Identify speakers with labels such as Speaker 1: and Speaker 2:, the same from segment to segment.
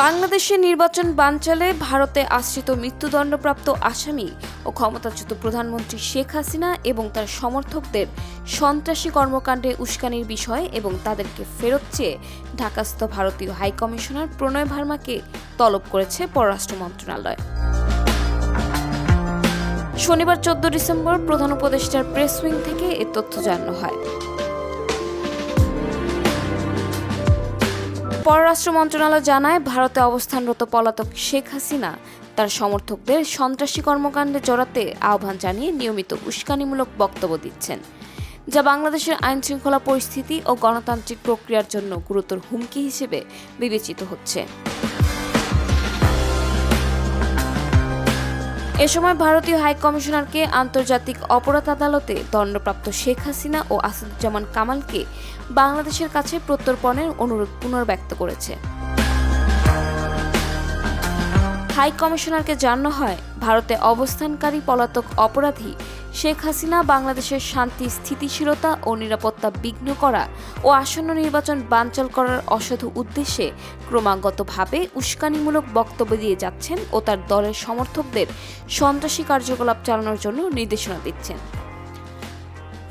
Speaker 1: বাংলাদেশের নির্বাচন বানচালে ভারতে আশ্রিত মৃত্যুদণ্ডপ্রাপ্ত আসামি ও ক্ষমতাচ্যুত প্রধানমন্ত্রী শেখ হাসিনা এবং তার সমর্থকদের সন্ত্রাসী কর্মকাণ্ডে উস্কানির বিষয় এবং তাদেরকে ফেরত চেয়ে ঢাকাস্থ ভারতীয় হাইকমিশনার প্রণয় ভার্মাকে তলব করেছে পররাষ্ট্র মন্ত্রণালয়। শনিবার 14 ডিসেম্বর প্রধান উপদেষ্টার প্রেস উইং থেকে এ তথ্য জানানো হয়। পররাষ্ট্র মন্ত্রণালয় জানায়, ভারতে অবস্থানরত পলাতক শেখ হাসিনা তার সমর্থকদের সন্ত্রাসী কর্মকাণ্ডে জড়াতে আহ্বান জানিয়ে নিয়মিত উস্কানিমূলক বক্তব্য দিচ্ছেন, যা বাংলাদেশের আইনশৃঙ্খলা পরিস্থিতি ও গণতান্ত্রিক প্রক্রিয়ার জন্য গুরুতর হুমকি হিসেবে বিবেচিত হচ্ছে। এ সময় ভারতীয় হাইকমিশনারকে আন্তর্জাতিক অপরাধ আদালতে দণ্ডপ্রাপ্ত শেখ হাসিনা ও আসাদুজ্জামান কামালকে বাংলাদেশের কাছে প্রত্যর্পণের অনুরোধ পুনর্ব্যক্ত করেছে। হাইকমিশনারকে জানানো হয়, ভারতে অবস্থানকারী পলাতক অপরাধী শেখ হাসিনা বাংলাদেশের শান্তি, স্থিতিশীলতা ও নিরাপত্তা বিঘ্ন করা ও আসন্ন নির্বাচন বানচাল করার অসাধু উদ্দেশ্যে ক্রমাগতভাবে উস্কানিমূলক বক্তব্য দিয়ে যাচ্ছেন ও তার দলের সমর্থকদের সন্ত্রাসী কার্যকলাপ চালানোর জন্য নির্দেশনা দিচ্ছেন।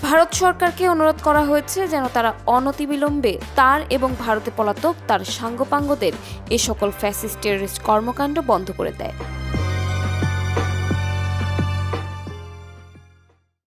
Speaker 1: ভারত সরকারকে অনুরোধ করা হয়েছে যেন তারা অনতিবিলম্বে তার এবং ভারতে পলাতক তার সাঙ্গপাঙ্গদের এ সকল ফ্যাসিস্ট টেররিস্ট কর্মকাণ্ড বন্ধ করে দেয়।